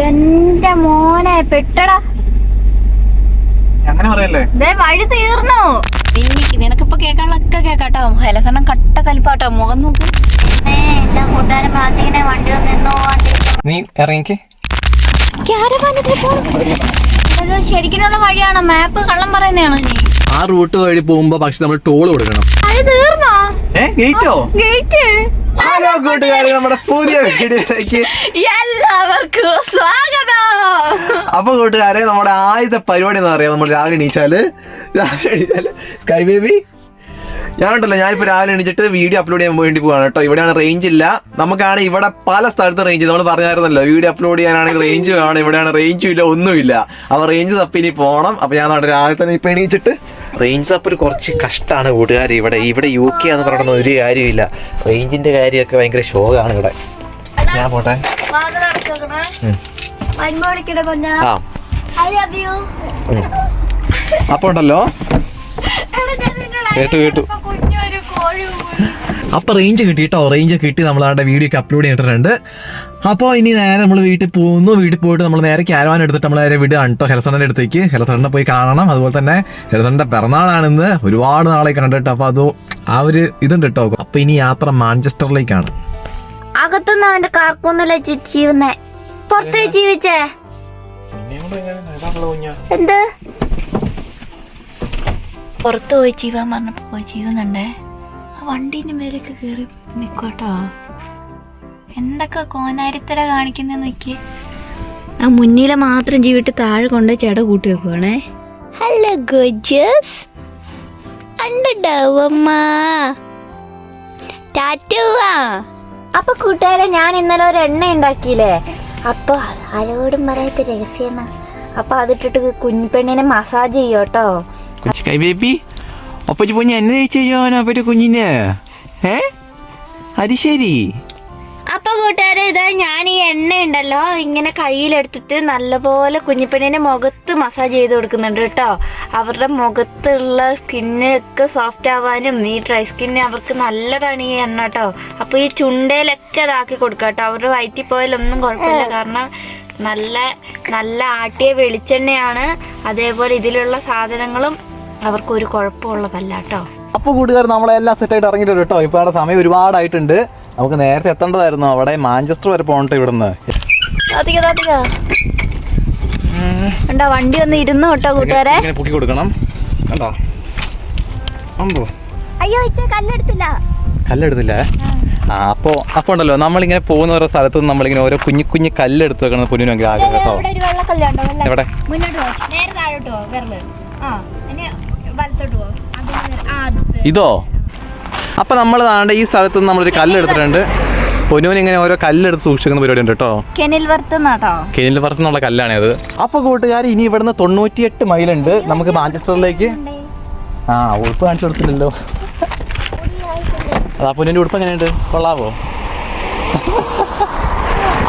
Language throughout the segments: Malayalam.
എന്റെ മോനെ പെട്ടടാ. അങ്ങനെ പറയല്ലേ? വഴി തീർന്നു. നിനക്കിപ്പോ കേക്കാനുള്ളൊക്കെ കേക്കാട്ടോ. ഹലസണം കട്ട കലിപ്പാട്ടോ. മുഖം നോക്ക്. എല്ലാം കൂട്ടുകാരും പ്രാർത്ഥിക്കണേ. വണ്ടി ഒന്ന് നിന്നോ. നീ ഇറങ്ങിക്കേ. ശരിക്കുള്ള വഴിയാണോ? മാപ്പ് കള്ളം പറയുന്നതാണോ നീ? ആ റൂട്ട് വഴി പോകുമ്പോ പക്ഷെ നമ്മൾ ടോൾ കൊടുക്കണം. അത് തീർന്നോ? ഗേറ്റോ? ഗേറ്റ്. ഹലോ കൂട്ടുകാരെ, നമ്മുടെ പുതിയ വീഡിയോയിലേക്ക് എല്ലാവർക്കും സ്വാഗതം. അപ്പൊ കൂട്ടുകാരെ, നമ്മുടെ ആദ്യത്തെ പരിപാടി എന്താ പറയാ? നമ്മൾ രാവിലെ എണീച്ചാല് സ്കൈ ബേബി ഞാനിപ്പോ രാവിലെ എണീച്ചിട്ട് വീഡിയോ അപ്ലോഡ് ചെയ്യാൻ വേണ്ടി പോവാണ് കേട്ടോ. ഇവിടെയാണ് റേഞ്ച് ഇല്ല. നമുക്കാണ് ഇവിടെ പല സ്ഥലത്ത് റേഞ്ച്. നമ്മൾ പറഞ്ഞായിരുന്നല്ലോ, വീഡിയോ അപ്ലോഡ് ചെയ്യാനാണെങ്കിൽ റേഞ്ച് വേണം. ഇവിടെയാണ് റേഞ്ചും ഇല്ല, ഒന്നുമില്ല. അപ്പൊ റേഞ്ച് തപ്പി ഇനി പോകണം. അപ്പൊ ഞാൻ രാവിലെ തന്നെ ഇപ്പൊ എണീച്ചിട്ട് റേഞ്ച് തപ്പ് കുറച്ച് കഷ്ടമാണ് കൂട്ടുകാർ. ഇവിടെ യു കെ എന്ന് പറയുന്ന ഒരു കാര്യമില്ല. റേഞ്ചിന്റെ കാര്യമൊക്കെ ഭയങ്കര ശോകമാണ് ഇവിടെ. ഞാൻ പോട്ടെ. അപ്പൊ ഉണ്ടല്ലോ, കേട്ടു. അപ്പൊ റേഞ്ച് കിട്ടി കേട്ടോ. റേഞ്ച് കിട്ടി. നമ്മളവിടെ വീഡിയോ ഒക്കെ അപ്ലോഡ് ചെയ്തിട്ടുണ്ട്. അപ്പോൾ ഇനി നേരെ നമ്മൾ വീട്ടിൽ പോകുന്നു. വീട്ടിൽ പോയിട്ട് നമ്മൾ നേരെ ക്യാരവാൻ എടുത്തിട്ട് നമ്മൾ നേരെ വിടുകയാണ് കേട്ടോ ഹെലസണിന്റെ അടുത്തേക്ക്. ഹെലസണിനെ പോയി കാണണം. അതുപോലെ തന്നെ ഹെലസണിന്റെ പിറന്നാളാണെന്ന്. ഒരുപാട് നാളെ കണ്ടിട്ട്. അപ്പൊ അത് ആ ഒരു ഇതുണ്ട് കേട്ടോ. അപ്പൊ ഇനി യാത്ര മാഞ്ചസ്റ്ററിലേക്കാണ്. അകത്തൊന്നും അവന്റെ കാർക്കൊന്നുമില്ല ജീവിച്ചേ. പുറത്ത് ജീവിച്ചേ എന്ത്? പുറത്ത് പോയി ജീവാൻ പറഞ്ഞപ്പോ പോയി ചെയ്യുന്നുണ്ടേ. ആ വണ്ടീന്റെ മേലേക്ക് കേറി നിക്കോട്ടോ. എന്തൊക്കെ കോനാരിത്തര കാണിക്കുന്ന നോക്കി. ആ മുന്നിലെ മാത്രം ജീവിട്ട് താഴെ കൊണ്ട് ചെട കൂട്ടി വെക്കുവാണേ. Hello gorgeous, അണ്ടമ്മ ടാറ്റുവാ. അപ്പൊ കൂട്ടുകാരെ, ഞാൻ ഇന്നലെ ഒരു എണ്ണ ഉണ്ടാക്കിയില്ലേ. അപ്പൊ ആരോടും പറയാത്ത രഹസ്യമാണ്. അപ്പൊ അതിട്ടിട്ട് കുഞ്ഞിപ്പെണ്ണിനെ മസാജ് ചെയ്യോട്ടോ. കുഞ്ഞിനെ അത് ശരി. അപ്പൊ കൂട്ടുകാരെ, ഇതാ ഞാൻ ഈ എണ്ണ ഉണ്ടല്ലോ ഇങ്ങനെ കയ്യിലെടുത്തിട്ട് നല്ലപോലെ കുഞ്ഞിപ്പെണ്ണിന്റെ മുഖത്ത് മസാജ് ചെയ്ത് കൊടുക്കുന്നുണ്ട് കേട്ടോ. അവരുടെ മുഖത്തുള്ള സ്കിന്നൊക്കെ സോഫ്റ്റ് ആവാനും ഈ ഡ്രൈ സ്കിന്ന് അവർക്ക് നല്ലതാണ് ഈ എണ്ണ കേട്ടോ. അപ്പൊ ഈ ചുണ്ടയിലൊക്കെ ഇതാക്കി കൊടുക്കാം കേട്ടോ. അവരുടെ വയറ്റിൽ പോയാലൊന്നും കുഴപ്പമില്ല. കാരണം നല്ല ആട്ടിയ വെളിച്ചെണ്ണയാണ്. അതേപോലെ ഇതിലുള്ള സാധനങ്ങളും അവർക്കൊരു കുഴപ്പമുള്ളതല്ല കേട്ടോ. അപ്പോൾ കൂട്ടുകാർ, നമ്മളെല്ലാം സെറ്റായിട്ട് ഇറങ്ങിയിട്ടുണ്ട് കേട്ടോ. ഇപ്പോൾ അവിടെ സമയം ഒരുപാടായിട്ടുണ്ട്. നമുക്ക് നേരത്തെ എത്തേണ്ടതായിരുന്നു. അവിടെ മാഞ്ചസ്റ്റർ വരെ പോകട്ടെ ഇവിടുന്ന്. എന്താ വണ്ടി ഒന്ന് ഇരുന്നു കേട്ടോ കൂട്ടുകാരെ. പൊക്കി കൊടുക്കണം കണ്ടോ. അയ്യോ കല്ലെടുത്തില്ല. അപ്പോൾ ഉണ്ടല്ലോ, നമ്മളിങ്ങനെ പോകുന്ന ഓരോ സ്ഥലത്ത് നിന്ന് നമ്മളിങ്ങനെ ഓരോ കുഞ്ഞു കല്ലെടുത്ത് വെക്കണം. പൊന്നിനും ഭയങ്കര ആഗ്രഹം കേട്ടോ. എവിടെ? ഇതോ? അപ്പൊ നമ്മൾ താണ്ട ഈ സ്ഥലത്ത് നിന്ന് നമ്മളൊരു കല്ലെടുത്തിട്ടുണ്ട്. പൊന്നുവിന് ഇങ്ങനെ ഓരോ കല്ലെടുത്ത് സൂക്ഷിക്കുന്ന പരിപാടി ഉണ്ട് കേട്ടോ. കെനിൽ വർത്ത് എന്നുള്ള കല്ലാണ് അത്. അപ്പൊ കൂട്ടുകാർ, ഇനി ഇവിടുന്ന് 98 മൈലുണ്ട് നമുക്ക് മാഞ്ചസ്റ്ററിലേക്ക്. ഉടുപ്പ് കാണിച്ചു കൊടുത്തില്ലല്ലോ. അതാ പൊന്നിന്റെ ഉടുപ്പ് എങ്ങനെയുണ്ട്? കൊള്ളാവോ?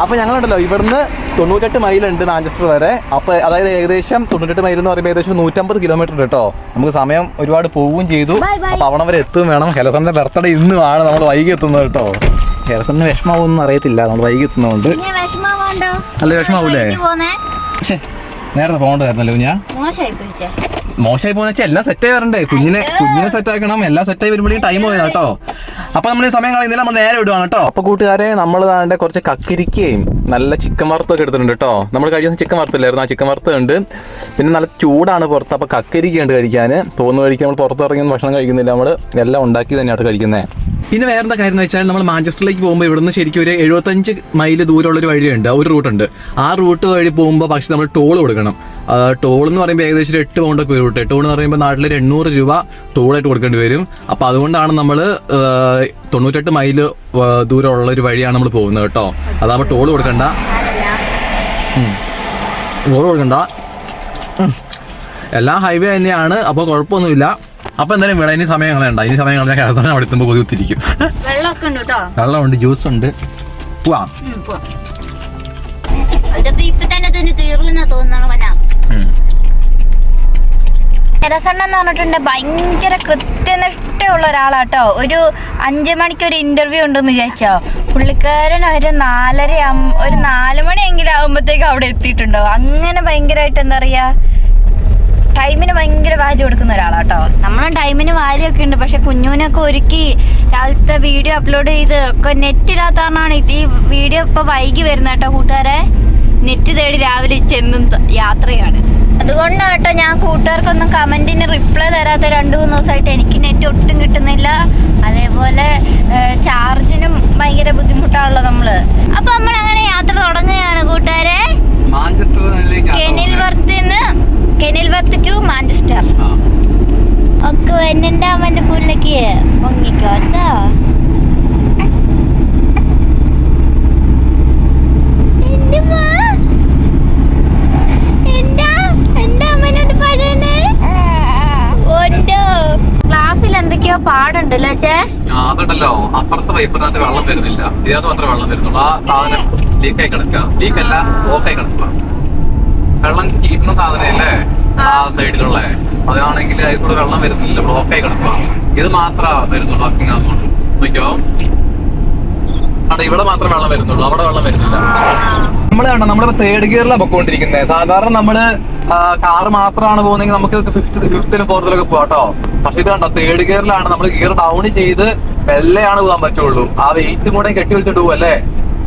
അപ്പോൾ ഞങ്ങളുണ്ടല്ലോ ഇവിടുന്ന് 98 മൈലുണ്ട് മാഞ്ചസ്റ്റർ വരെ. അപ്പോൾ അതായത് ഏകദേശം 98 മൈൽ എന്ന് പറയുമ്പോൾ ഏകദേശം 150 കിലോമീറ്റർ ഉണ്ട് കേട്ടോ. നമുക്ക് സമയം ഒരുപാട് പോവുകയും ചെയ്തു. അപ്പോൾ അവിടം വരെ എത്തുകയും വേണം. ഹെലസണിന്റെ ബർത്ത്ഡേ ഇന്നുമാണ് നമ്മൾ വൈകി എത്തുന്നത് കേട്ടോ. ഹെലസണിന് വിഷമാവൊന്നും അറിയത്തില്ല, നമ്മൾ വൈകി എത്തുന്നതുകൊണ്ട്. നല്ല വിഷമാവൂലേ? നേരത്തെ പോകേണ്ടതായിരുന്നല്ലോ. ഞാൻ മോശമായി പോകുന്ന വെച്ചാൽ എല്ലാം സെറ്റായി വരണ്ടേ. കുഞ്ഞിനെ സെറ്റ് ആക്കണം. എല്ലാം സെറ്റായി വരുമ്പോഴേക്കും ടൈം പോയതാ കേട്ടോ. അപ്പൊ നമ്മൾ സമയം കളയുന്നില്ല, നമ്മൾ നേരെ വിടുവാണ് കേട്ടോ. അപ്പൊ കൂട്ടുകാരെ, നമ്മൾ താണ്ടെ കുറച്ച് കക്കിരിക്കയും നല്ല ചിക്കൻ വറുത്തൊക്കെ എടുത്തിട്ടുണ്ട് കേട്ടോ. നമ്മൾ കഴിയുന്ന ചിക്കൻ വറുത്തില്ലായിരുന്നു, ആ ചിക്കൻ വറുത്ത് ഉണ്ട്. പിന്നെ നല്ല ചൂടാണ് പുറത്ത്. അപ്പൊ കക്കരിക്കുണ്ട് കഴിക്കാൻ. തോന്നുന്നു കഴിക്കാൻ. നമ്മൾ പുറത്തിറങ്ങിയൊന്നും ഭക്ഷണം കഴിക്കുന്നില്ല, നമ്മൾ എല്ലാം ഉണ്ടാക്കി തന്നെയാണ് കഴിക്കുന്നത്. പിന്നെ വേറെന്താ കാര്യം എന്ന് വെച്ചാൽ, നമ്മൾ മാഞ്ചസ്റ്ററിലേക്ക് പോകുമ്പോൾ ഇവിടുന്ന് ശരിക്കും ഒരു 75 മൈൽ ദൂരമുള്ളൊരു വഴിയുണ്ട്, ഒരു റൂട്ടുണ്ട്. ആ റൂട്ട് വഴി പോകുമ്പോൾ പക്ഷെ നമ്മൾ ടോൾ കൊടുക്കണം. ടോൾ എന്ന് പറയുമ്പോൾ ഏകദേശം 8 പൗണ്ടൊക്കെ വരും. 8 പൗണ്ട് എന്ന് പറയുമ്പോൾ നാട്ടിലൊരു 800 രൂപ ടോളായിട്ട് കൊടുക്കേണ്ടി വരും. അപ്പോൾ അതുകൊണ്ടാണ് നമ്മൾ 98 മൈൽ ദൂരമുള്ളൊരു വഴിയാണ് നമ്മൾ പോകുന്നത് കേട്ടോ. അതാകുമ്പോൾ ടോൾ കൊടുക്കണ്ട. എല്ലാം ഹൈവേ തന്നെയാണ്, അപ്പോൾ കുഴപ്പമൊന്നുമില്ല. അപ്പൊ എന്തായാലും വേണം. ഇനി സമയം കളയണ്ട. ഇനി സമയം കളഞ്ഞാൽ കേരളത്തിൽ അവിടെ എത്തുമ്പോൾ കൊതിത്തിരിക്കും. വെള്ളമുണ്ട്, ജ്യൂസ് ഉണ്ട്. പോവാ. ഹെലസണ്ണ എന്ന് പറഞ്ഞിട്ടുണ്ട് ഭയങ്കര കൃത്യനിഷ്ഠയുള്ള ഒരാളാട്ടോ. ഒരു 5 മണിക്ക് ഒരു ഇന്റർവ്യൂ ഉണ്ടെന്ന് വിചാരിച്ചോ, പുള്ളിക്കാരൻ ഒരു 4 മണിയെങ്കിലും ആകുമ്പോഴത്തേക്ക് അവിടെ എത്തിയിട്ടുണ്ടാവും. അങ്ങനെ ഭയങ്കരമായിട്ട് എന്താ പറയാ, ടൈമിന് ഭയങ്കര വാല്യൂ കൊടുക്കുന്ന ഒരാളാട്ടോ. നമ്മളും ടൈമിന് വാല്യൂ ഒക്കെ ഉണ്ട്, പക്ഷെ കുഞ്ഞൂനൊക്കെ ഒരുക്കി രാവിലത്തെ വീഡിയോ അപ്ലോഡ് ചെയ്ത് ഒക്കെ നെറ്റ് ഇല്ലാത്ത കാരണമാണ് ഈ വീഡിയോ ഇപ്പൊ വൈകി വരുന്നത് കേട്ടോ കൂട്ടുകാരെ. നെറ്റ് തേടി രാവിലെ ചെന്നും യാത്രയാണ്. അതുകൊണ്ടാണ് കേട്ടോ ഞാൻ കൂട്ടുകാർക്കൊന്നും കമന്റിന് റിപ്ലൈ തരാത്ത 2-3 ദിവസമായിട്ട്. എനിക്ക് നെറ്റ് ഒട്ടും കിട്ടുന്നില്ല, അതേപോലെ ചാർജിനും ഭയങ്കര ബുദ്ധിമുട്ടാണല്ലോ നമ്മള്. അപ്പൊ നമ്മൾ അങ്ങനെ യാത്ര തുടങ്ങുകയാണ് കൂട്ടുകാരെ. കെനിൽവർത്ത് ടു മാഞ്ചസ്റ്റർ. ഒക്കെ എന്നെ അവന്റെ പുല്ലേക്ക് പൊങ്ങിക്കോ കേട്ടോ. ക്ലാസ്സിൽ എന്തൊക്കെയോ പാടുണ്ടല്ലോ ചേ. അതുണ്ടല്ലോ, അപ്പുറത്തെ പൈപ്പിനകത്ത് വെള്ളം വരുന്നില്ല, ഇതിനകത്ത് മാത്രമേ വെള്ളം വരുന്നുള്ളൂ. ആ സാധനം ലീക്കായി കിടക്കുക, ലീക്കല്ല ബ്ലോക്കായി കിടക്കുക. വെള്ളം ചീറ്റുന്ന സാധനല്ലേ ആ സൈഡിലുള്ള, അതാണെങ്കിൽ അതിൽ കൂടെ വെള്ളം വരുന്നില്ല, ബ്ലോക്കായി കിടക്കുക. ഇത് മാത്രമേ വരുന്നുള്ളൂ. അക്കിങ്ങാന്നുണ്ട് നോക്കിയോ, അവിടെ ഇവിടെ മാത്രമേ വെള്ളം വരുന്നുള്ളൂ, അവിടെ വെള്ളം വരുന്നില്ല. നമ്മള് കണ്ടോ, നമ്മളിപ്പോ 3rd ഗിയറിലാണ് പൊക്കോണ്ടിരിക്കുന്നത്. സാധാരണ നമ്മള് കാറ് മാത്രമാണ് പോകുന്നെങ്കിൽ നമുക്ക് 5th-ലും 4th-ലൊക്കെ പോകാട്ടോ. പക്ഷെ ഇത് കണ്ടോ, 3rd ഗിയറിലാണ്. നമ്മൾ ഗിയർ ഡൗൺ ചെയ്ത് മെല്ലെയാണ് പോകാൻ പറ്റുള്ളൂ. ആ വെയിറ്റും കൂടെ കെട്ടി വെച്ചിട്ട് പോകും അല്ലേ.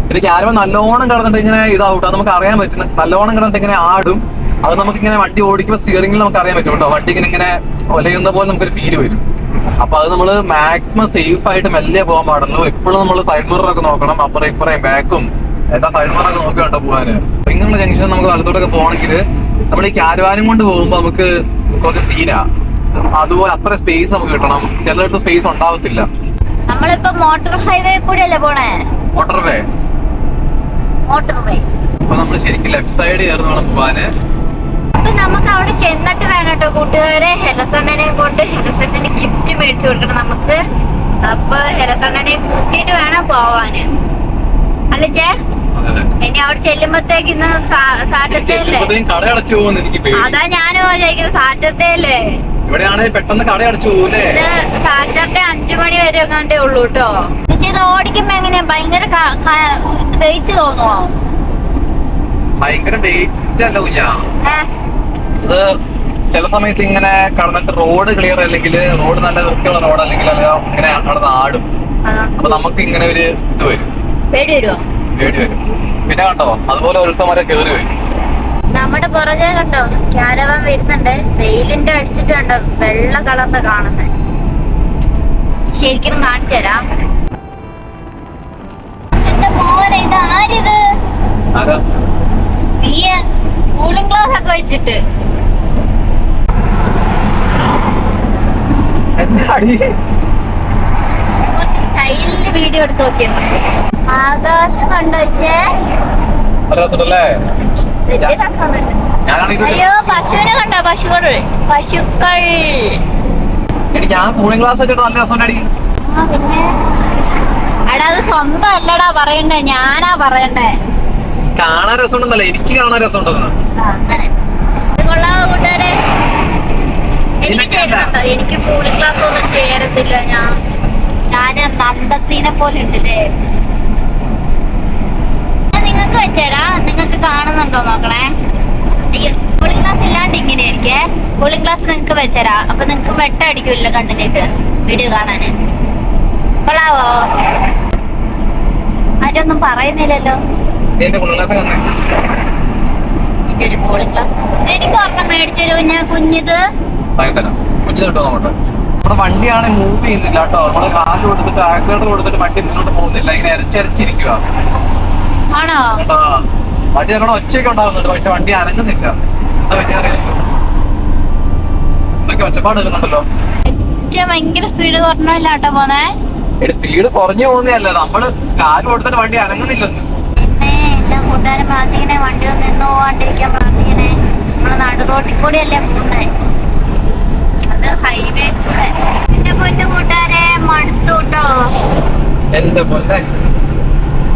എനിക്ക് ആരും നല്ലോണം കിടന്നിട്ട് ഇങ്ങനെ ഇതാവട്ടോ, അത് നമുക്ക് അറിയാൻ പറ്റും. നല്ലോണം കിടന്നിട്ട് ഇങ്ങനെ ആടും. അത് നമുക്ക് ഇങ്ങനെ വണ്ടി ഓടിക്കുമ്പോൾ സ്റ്റിയറിംഗിൽ നമുക്ക് അറിയാൻ പറ്റും കേട്ടോ. വണ്ടി ഇങ്ങനെ ഒലയുന്ന പോലെ നമുക്കൊരു ഫീല് വരും. അപ്പൊ അത് നമ്മള് മാക്സിമം സേഫ് ആയിട്ട് മെല്ലെ പോകാൻ പാടുള്ളൂ. എപ്പോഴും നമ്മൾ സൈഡ് മിററൊക്കെ നോക്കണം, അപ്പുറം ഇപ്പുറം ബാക്കും എല്ലാ സൈഡ് മിററൊക്കെ നോക്കി വേണ്ട പോകാന്. ഇങ്ങനെയുള്ള ജംഗ്ഷൻ നമുക്ക് വലത്തോട്ടൊക്കെ പോകണമെങ്കിൽ നമ്മൾ ഈ ക്യാരവാനും കൊണ്ട് പോകുമ്പോൾ നമുക്ക് കുറച്ച് സീനാ. അതുപോലെ അത്ര സ്പേസ് നമുക്ക് കിട്ടണം. ചിലയിടത്ത് സ്പേസ് ഉണ്ടാവത്തില്ല. നമ്മളിപ്പോ മോട്ടോർ ഹൈവേ കൂടെയല്ലേ പോണേ? മോട്ടോർവേ അപ്പൊ നമ്മള് ശരിക്കും ലെഫ്റ്റ് സൈഡ് ചേർന്ന് വേണം പോവാന്. അപ്പൊ നമുക്ക് അവിടെ ചെന്നിട്ട് വേണം കേട്ടോ കൂട്ടുകാരെ ഹെലസണ്ണനെ കൊണ്ട് ഹെലസണ്ണന് ഗിഫ്റ്റ് മേടിച്ചു കൊടുക്കണം നമുക്ക്. അപ്പൊ ഹെലസണ്ണനെ കൂട്ടിയിട്ട് വേണം പോവാന്, അല്ലേ ചേ? ഇനി അവിടെ ചെല്ലുമ്പോഴത്തേക്ക് ഇന്ന് സാറ്റർഡേ അല്ലേ? കട അടച്ചു പോകുന്നു എനിക്ക് പേടി. അതാ ഞാനും ചോദിക്കുന്നത്, സാറ്റർഡേ അല്ലേ? ഇവിടെയാണെങ്കിൽ പെട്ടെന്ന് കട അടച്ചു പോകൂലേ? സാറ്റർഡേ 5 മണി വരെ എങ്ങാണ്ടേ ഉള്ളൂ കേട്ടോ. ഇത് ഓടിക്കുമ്പോ എങ്ങനെയാ, ഭയങ്കര വെയിറ്റ് തോന്നുവോ? ഭയങ്കര വെയിറ്റ് അല്ല കുഞ്ഞാ. അത് ചില സമയത്ത് ഇങ്ങനെ കടന്നിട്ട് റോഡ് ക്ലിയർ അല്ലെങ്കിൽ റോഡ് നല്ല വൃത്തിയുള്ള റോഡ് അല്ലെങ്കിൽ ഇങ്ങനെ കടന്ന് ആടും. അപ്പൊ നമുക്ക് ഇങ്ങനെ ഒരു ഇത് വരും, പേടി വരുമോ? പേടി വരും. പിന്നെ കണ്ടോ, അതുപോലെ ഒരുത്തന്മാരെ കേറി വരും. നമ്മുടെ പുറകെ കണ്ടോ ക്യാരവാൻ വരുന്നുണ്ട്. വെയിലിന്റെ അടിച്ചിട്ട് കണ്ടോ വെള്ള കളറിന്റെ കാണുന്നത്. ശരിക്കും കാണിച്ചു തരാം. എന്റെ മോനെ, ഇത് ആരിത്? തീയ കൂളിംഗ് ഗ്ലാസ് ഒക്കെ വെച്ചിട്ട് കുറച്ച് സ്റ്റൈലില് വീഡിയോ എടുത്ത് നോക്കിയാണ്. ആകാശം കണ്ടു വെച്ചേ. അയ്യോ, പശുവിനെ കണ്ടോ? പശുക്കൾ. ഞാൻ കൂളിംഗ് ഗ്ലാസ് വെച്ചിട്ട് നല്ല രസമുണ്ടടി. പിന്നെ എടാ, അത് സ്വന്തം അല്ലടാ പറയണ്ടേ, ഞാനാ പറയണ്ടേ. കാണാൻ രസമുണ്ടെന്നല്ല, എനിക്ക് കാണാൻ രസമുണ്ടെന്ന്. അങ്ങനെ ഇത് കൊള്ളാവോ കൂട്ടുകാരെ? എനിക്ക് ചേരുന്നുണ്ടോ? എനിക്ക് കൂളിംഗ് ഗ്ലാസ് ഒന്നും ചേരത്തില്ല. ഞാൻ നന്ദത്തിനെ പോലെ ഉണ്ടല്ലേ. നിങ്ങൾക്ക് വെച്ചേരാ, നിങ്ങൾക്ക് കാണുന്നുണ്ടോ നോക്കണേ. കൂളിംഗ് ഗ്ലാസ് ഇല്ലാണ്ട് ഇങ്ങനെ ആയിരിക്കേ. കൂളിംഗ് ഗ്ലാസ് നിങ്ങൾക്ക് വെച്ചേരാ, അപ്പൊ നിങ്ങക്ക് വെട്ട അടിക്കൂല്ലോ കണ്ണിലേക്ക് വീഡിയോ കാണാന്. കൊള്ളാവോ? ആരൊന്നും പറയുന്നില്ലല്ലോ. എന്റെ കൂളിംഗ് ഗ്ലാസ് എന്റെ ഒരു കൂളിംഗ് ഗ്ലാസ് എനിക്ക് ഒരെണ്ണം മേടിച്ചൊരു കുഞ്ഞിത് നമ്മുടെ വണ്ടിയാണ് മൂവ് ചെയ്യുന്നില്ല കേട്ടോ. നമ്മള് കാല് കൊടുത്തിട്ട് ആക്സിലേറ്റർ കൊടുത്തിട്ട് വണ്ടി മുന്നോട്ട് പോകുന്നില്ല, ഇങ്ങനെ അരച്ചരിച്ചിരിക്കുക. ആണോ? വണ്ടി നല്ലോണം ഒച്ചയൊക്കെ ഉണ്ടാവുന്നുണ്ട്, പക്ഷെ വണ്ടി അനങ്ങുന്നില്ല. എന്താ പറ്റിയ എന്തൊക്കെ ഒച്ചപ്പാട് വരുന്നുണ്ടല്ലോ. ഭയങ്കര സ്പീഡ് കുറഞ്ഞല്ല കേട്ടോ പോന്നെ. സ്പീഡ് കുറഞ്ഞു പോകുന്നതല്ല, നമ്മള് കാല് കൊടുത്തിട്ട് വണ്ടി അനങ്ങുന്നില്ലെന്ന്. എല്ലാ കൂട്ടുകാരും പ്രാർത്ഥിക്കണേ, വണ്ടി ഒന്ന് നിന്ന് പോവാണ്ടിരിക്കാൻ പ്രാർത്ഥിക്കണേ. നമ്മള് നടു റോട്ടിൽ കൂടെ അല്ലേ പോകുന്നേ, അത് ഹൈവേ കൂടെ. എന്റെ പൊന്നു കൂട്ടുകാരെ മടുത്തു കേട്ടോ. എന്റെ പൊന്നെ,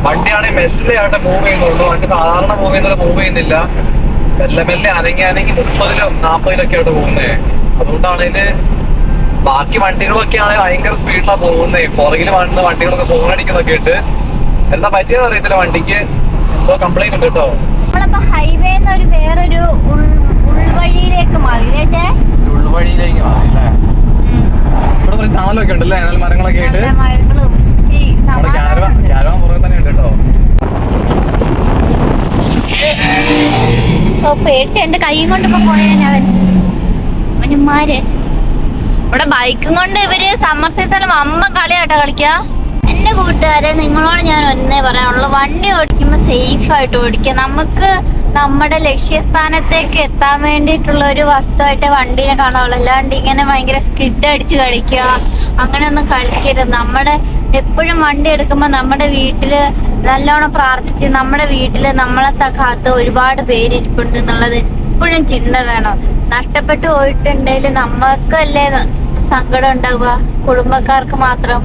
വണ്ടിയാണെങ്കിൽ മെല്ലെയായിട്ട് മൂവ് ചെയ്യുന്നുള്ളൂ. വണ്ടി സാധാരണ മൂവ് ചെയ്യുന്നില്ല. മെല്ലെ മെല്ലെ അനങ്ങി 30-ലും 40-ലൊക്കെ ആയിട്ട് പോകുന്നേ. അതുകൊണ്ടാണ് ഇതിന് ബാക്കി വണ്ടികളൊക്കെ ആണെങ്കിൽ ഭയങ്കര സ്പീഡിലാണ് പോകുന്നത്. പുറകിൽ വന്ന വണ്ടികളൊക്കെ ഹോൺ അടിക്കുന്നൊക്കെ ഇട്ട് എന്താ പറ്റിയെന്ന് അറിയത്തില്ല. വണ്ടിക്ക് എന്തോ കംപ്ലൈന്റ് ഉണ്ട് കേട്ടോ. നമ്മളിപ്പോ ഹൈവേന്ന് ഒരു വേറൊരു ഉൾവഴിയിലേക്ക് മാറി. ഉൾവഴിയിലേക്ക് മാറി അല്ലേ? ഇവിടെ കുറച്ച് തണലൊക്കെ ഉണ്ടല്ലേ, നല്ല മരങ്ങളൊക്കെ ആയിട്ട്. നമ്മുടെ ക്യാരവാൻ പുറകെ തന്നെ ഉണ്ട് കേട്ടോ. പേടിച്ച് എന്റെ കൈയും കൊണ്ട് ഇപ്പൊ പോയവന്മാര് ഇവിടെ ബൈക്കും കൊണ്ട് ഇവര് സമ്മർ സീസണിൽ അമ്മ കളിയാട്ടോ കളിക്കുക. എന്റെ കൂട്ടുകാരെ, നിങ്ങളോട് ഞാൻ ഒന്നേ പറയാനുള്ളൂ, വണ്ടി ഓടിക്കുമ്പോൾ സേഫ് ആയിട്ട് ഓടിക്കുക. നമുക്ക് നമ്മുടെ ലക്ഷ്യസ്ഥാനത്തേക്ക് എത്താൻ വേണ്ടിയിട്ടുള്ള ഒരു വസ്തുവായിട്ട് വണ്ടീനെ കാണാവുള്ളൂ. അല്ലാണ്ട് ഇങ്ങനെ ഭയങ്കര സ്കിഡ് അടിച്ച് കളിക്കുക അങ്ങനെയൊന്നും കളിക്കരുത്. നമ്മുടെ എപ്പോഴും വണ്ടി എടുക്കുമ്പോൾ നമ്മുടെ വീട്ടില് നല്ലോണം പ്രാർത്ഥിച്ച് നമ്മുടെ വീട്ടില് നമ്മളെ കാത്ത് ഒരുപാട് പേരിരിപ്പുണ്ട് എന്നുള്ളത് എപ്പോഴും ചിന്ത വേണം. നഷ്ടപ്പെട്ടു പോയിട്ടുണ്ടെങ്കിൽ നമുക്കല്ലേ സങ്കടം ഉണ്ടാവുക, കുടുംബക്കാർക്ക് മാത്രം.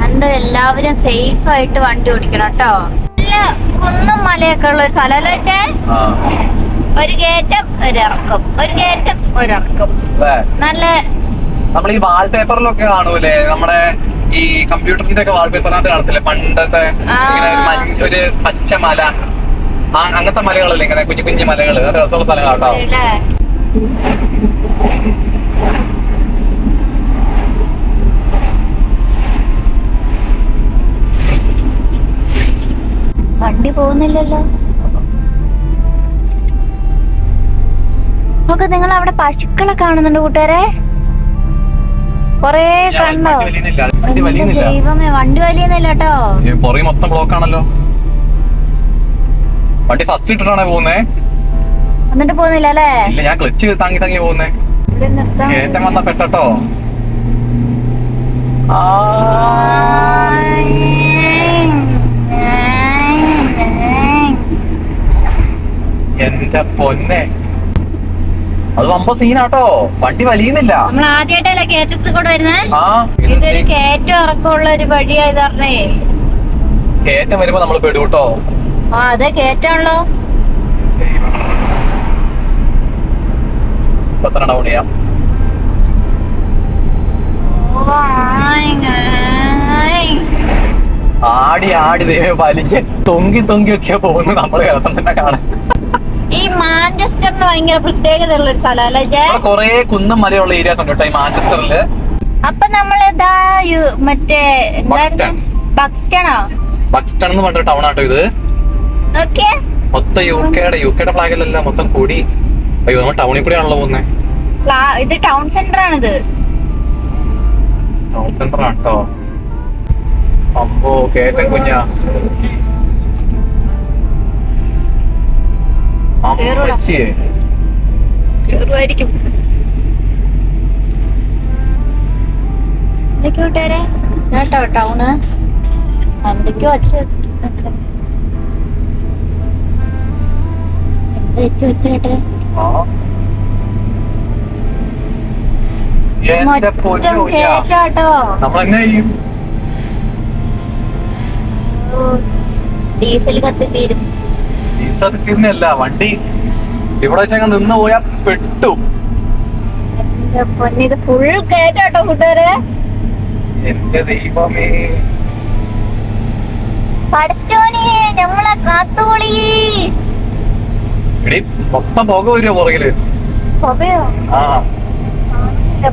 അതുകൊണ്ട് എല്ലാവരും സേഫ് ആയിട്ട് വണ്ടി ഓടിക്കണം കേട്ടോ. നല്ല കുന്നും മലയൊക്കെ ഉള്ള ഒരു സ്ഥലമല്ലേ വെച്ചേ? ഒരു കയറ്റം ഒരിറക്കം, ഒരു കയറ്റം ഒരിറക്കം. നല്ല നമ്മൾ ഈ വാൾപേപ്പറിലൊക്കെ കാണൂലേ, നമ്മുടെ ഈ കമ്പ്യൂട്ടറിന്റെ ഒക്കെ വാൾപേപ്പറിനകത്ത് കാണത്തില്ലേ പണ്ടത്തെ ഒരു പച്ച മല, അങ്ങനത്തെ മലകളല്ലേ ഇങ്ങനെ കുഞ്ഞു കുഞ്ഞു മലകള്. രസമുള്ള സ്ഥലങ്ങളാട്ടോ. വണ്ടി പോകുന്നില്ലല്ലോ. നോക്ക്, നിങ്ങൾ അവിടെ പശുക്കളെ കാണുന്നുണ്ട് കൂട്ടുകാരെ, കൊറേ കണ്ടോ? ദൈവമേ, വണ്ടി വലിയുന്നില്ല കേട്ടോ. പുറകെ മൊത്തം ബ്ലോക്ക് ആണല്ലോ. വണ്ടി ഫസ്റ്റ് ഇട്ടിട്ടാണേ പോകുന്നേ, എന്നിട്ട് പോകുന്നില്ല അല്ലേ? ഇല്ല, ഞാൻ ക്ലച്ച് താങ്ങി താങ്ങി പോകുന്നേ. കയറ്റം വന്ന പെട്ടോ. എന്റെ പൊന്നെ, അത് വമ്പ സീനാട്ടോ. വണ്ടി വലിയുന്നില്ല. നമ്മൾ ആദ്യമായിട്ടല്ലേ കയറ്റത്തിൽ കൂടെ വരുന്നേ. ഇതൊരു കയറ്റം ഇറക്കമുള്ള ഒരു വഴിയായത് പറഞ്ഞേ. കയറ്റം വരുമ്പോ നമ്മള് പെടുട്ടോ. അതെ, കയറ്റാണല്ലോ. ഡൗൺ ചെയ്യാം. ആടി ആടി വലിച്ച് തൊങ്കി തൊങ്കിയൊക്കെ പോകുന്നു നമ്മള് രസം തന്നെ കാണാൻ. ഈ മാഞ്ചസ്റ്ററിന് ഭയങ്കര പ്രത്യേകത ഉള്ള ഒരു സ്ഥലമല്ലേ? കൊറേ കുന്നും മലയുള്ള ഏരിയാസ് ഉണ്ട് കേട്ടോ ഈ മാഞ്ചസ്റ്ററില്. അപ്പൊ നമ്മളിതാ മറ്റേ ബക്സ്റ്റണോ? ബക്സ്റ്റൺ എന്ന് പറഞ്ഞ ടൗൺ ആട്ടോ ഇത്. മൊത്തം യുകെയുടെ ഫ്ലാഗിലല്ല, മൊത്തം കൂടി. അയ്യോ, നമ്മൾ ടൗണിൽ കൂടെ ആണല്ലോ പോകുന്നേ. ഇത് ടൗൺ സെന്റർ ആണിത്. ടൗൺ സെന്റർ ആട്ടോ. അമ്പോ, കേറ്റം കുഞ്ഞാ. കേറുമായിരിക്കും. കൂട്ടുകാരെ, കേട്ടോ ടൗണ് എന്തൊക്കെയോ വെച്ചേട്ടെ. കേട്ടോ ഡീസൽ കത്തിത്തീരും. തീർന്നല്ല വണ്ടി ഇവിടെ വെച്ചങ്ങ് നിന്ന് പോയാ പെട്ടു. എന്റെ പൊന്നെ, ഇത് ഫുൾ കേറ്റാട്ടോ കൂട്ടുകാരെ. എന്റെ ദൈവമേ, പഠിച്ചോനെ നമ്മളെ കാത്തുകൊളി. മൊത്തം പുക വരുവോ പുറകില്? പുകയോ?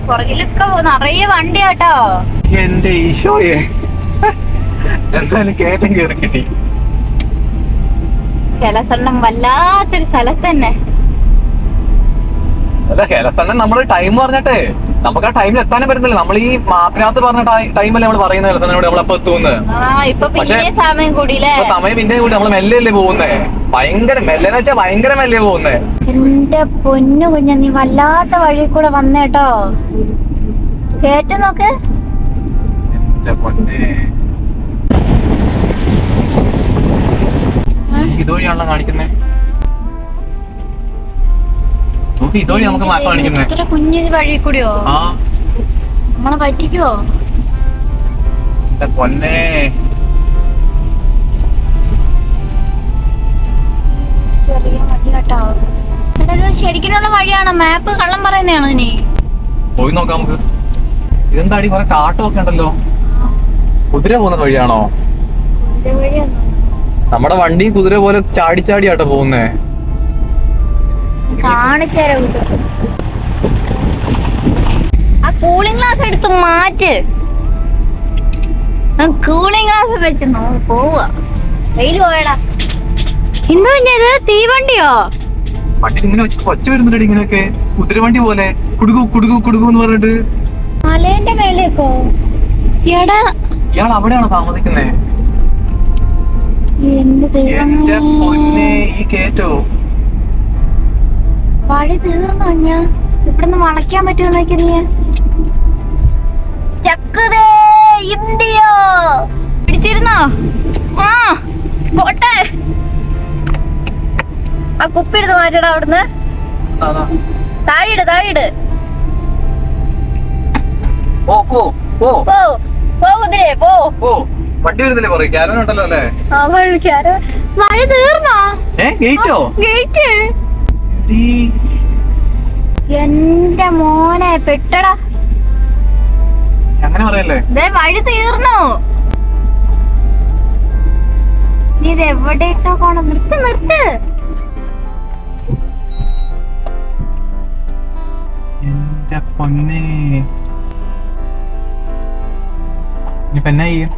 പുറകിലൊക്കെ നിറയെ വണ്ടിയാട്ടോ. എന്റെ ഈശോയെ, എന്തായാലും കേറ്റം കേറി കിട്ടി. കേളസണ്ണം വല്ലാത്തൊരു സ്ഥലത്ത് തന്നെ. അല്ല, കേളസണ്ണം നമ്മള് ടൈം പറഞ്ഞിട്ട് നമുക്ക് ആ ടൈമിൽ എത്താനും പറ്റുന്നില്ല. നമ്മൾ ഈ മാപ്പിനകത്ത് പറഞ്ഞ ടൈമല്ലേ നമ്മൾ പറയുന്നത് കേളസണ്ണിനോട് നമ്മളെപ്പോ എത്തുന്നത്. സമയം പിന്നെ കൂടി നമ്മൾ മെല്ലെയല്ലേ പോകുന്നേ. ഭയങ്കര മെല്ലെന്ന് വെച്ചാ ഭയങ്കര മെല്ലെ പോകുന്നേ. എന്റെ പൊന്നു കുഞ്ഞ, നീ വല്ലാത്ത വഴി കൂടെ വന്നേട്ടോ. കേറ്റം നോക്ക്. ഇതുവഴിയാണല്ലോ കാണിക്കുന്നേ. ഇതുവഴി നമുക്ക് മാപ്പ് കാണിക്കുന്നേ. കുഞ്ഞു വഴി കൂടിയോ നമ്മളെ പറ്റിക്കോ? പൊന്നെ, ചെറിയ വണ്ടി കേട്ടോ. ശരിക്കും ഇതിനുള്ള വഴിയാണോ? മാപ്പ് കള്ളം പറയുന്നതാണോ ഇനി? പോയി നോക്കാം നമുക്ക്. ഇതെന്താടി കുറെ കാട്ടമൊക്കെ ഉണ്ടല്ലോ. കുതിര പോകുന്ന വഴിയാണോ? നമ്മുടെ വണ്ടി കുതിര പോലെ ചാടി ചാടിയാട്ടോ പോകുന്നേ. കാണിച്ചേരാ. ആ കൂളിംഗ് ഗ്ലാസ് എടുത്ത് മാറ്റ്. കൂളിംഗ് ഗ്ലാസ് വെച്ച് പോവാ. വെയിൽ പോയടാ. ഇന്ന് ഇത് തീവണ്ടിയോ? വണ്ടി ഇങ്ങനെ ഒച്ച വരുന്നുണ്ട് ഇങ്ങനെയൊക്കെ, കുതിര വണ്ടി പോലെ കുടുകു കുടുകു കുടുകു എന്ന് പറഞ്ഞിട്ട്. മലേന്റെ മേലേക്കോ? എടാ ഇയാൾ അവിടെയാണോ താമസിക്കുന്നേ? എന്റെ പൊന്നെ, ഈ കേറ്റോ? വഴി തീർന്നോ? ഞാൻ ഇവിടുന്ന് വളയ്ക്കാൻ പറ്റുമോ നോക്കി നീ. ചക്കുതേ ഇന്ത്യോ പിടിച്ചിരുന്നോ? ആ പോട്ടെ. ആ കുപ്പി എടുത്ത് മാറ്റടാ അവിടുന്ന്. താഴെയിട് താഴെയിട്. പോ പോ പോ പോ പോ കുതിരേ പോ. പോ. വണ്ടി വരുന്നില്ലേ? പറയും ക്യാരവൻ ഉണ്ടല്ലോ അല്ലേ? ആ വഴിക്കാരോ. വഴി തീർന്നോ? ഗേറ്റോ? ഗേറ്റ്. എന്റെ മോനെ പെട്ടടാ. അങ്ങനെ പറയല്ലേ. വഴി തീർന്നു. നീ ഇത് എവിടേക്കാ പോണം? നിർത്ത് നിർത്ത്. എന്റെ പൊന്നെ, ഇനിയിപ്പോ എന്നാ ചെയ്യും?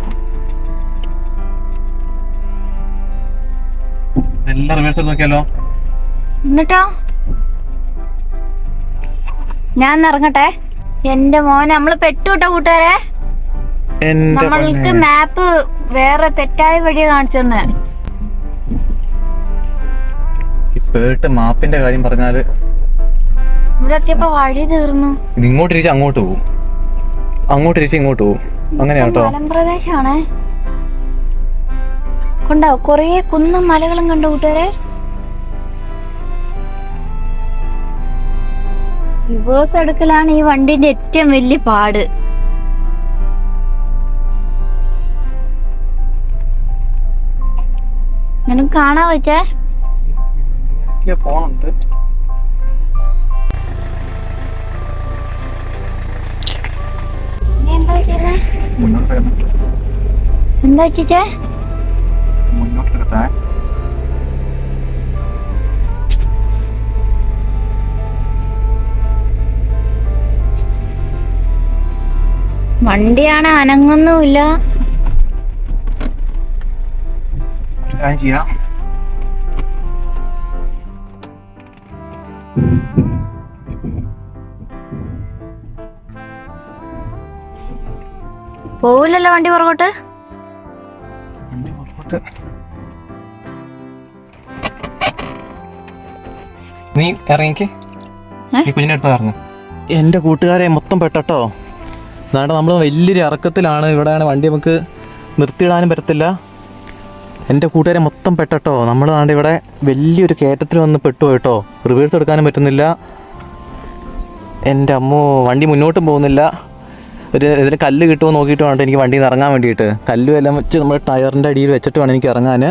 എല്ലാം റിവേഴ്സ് ചെയ്ത് നോക്കിയാലോ? എന്നിട്ടോ ഞാൻ ഇറങ്ങട്ടെ. എന്റെ മോനെ നമ്മള് പെട്ടുവിട്ടോ കൂട്ടുകാരെ. നമ്മൾക്ക് മാപ്പ് വേറെ തെറ്റായ വഴിയാ കാണിച്ചെന്ന്. ഇപ്പോട്ട് മാപ്പിന്റെ കാര്യം പറഞ്ഞാല് ഇവിടെ എത്തിയപ്പോ വഴി തീർന്നു. ഇത് ഇങ്ങോട്ട് തിരിച്ച് അങ്ങോട്ട് പോകും, അങ്ങോട്ട് തിരിച്ച് ഇങ്ങോട്ട് പോകും. അങ്ങനെയാട്ടോ. മലമ്പ്രദേശാണേ. കൊണ്ടോ കൊറേ കുന്നും മലകളും കണ്ടു കൂട്ടുകാരെ. റിവേഴ്സ് എടുക്കലാണ് ഈ വണ്ടിന്റെ ഏറ്റവും വലിയ പാട്. നിനക്ക് കാണാൻ വെച്ചേ. പോണുണ്ട്. എന്താ ചേച്ചേ? വണ്ടിയാണ് അനങ്ങൊന്നുമില്ല. ചെയ്യാം. പോവില്ലല്ലോ വണ്ടി പുറകോട്ട്. നീ ഇറങ്ങിക്ക്. നീ കുഞ്ഞിനെ അടുത്ത് ഇറങ്ങും. എന്റെ കൂട്ടുകാരെ മൊത്തം പെട്ടോ. അതാണ്ട് നമ്മൾ വലിയൊരു ഇറക്കത്തിലാണ്. ഇവിടെയാണ് വണ്ടി നമുക്ക് നിർത്തിയിടാനും പറ്റത്തില്ല. എൻ്റെ കൂട്ടുകാരെ മൊത്തം പെട്ടോ. നമ്മൾ ആണ്ട് ഇവിടെ വലിയൊരു കയറ്റത്തിൽ വന്ന് പെട്ടു കേട്ടോ. റിവേഴ്സ് എടുക്കാനും പറ്റുന്നില്ല. എൻ്റെ അമ്മോ, വണ്ടി മുന്നോട്ടും പോകുന്നില്ല. ഇതിന് കല്ല് കിട്ടുമോ നോക്കിയിട്ട് വേണം എനിക്ക് വണ്ടിയിൽ നിന്ന് ഇറങ്ങാൻ വേണ്ടിയിട്ട്. കല്ലും എല്ലാം വെച്ച് നമ്മുടെ ടയറിൻ്റെ അടിയിൽ വെച്ചിട്ട് വേണം എനിക്ക് ഇറങ്ങാൻ.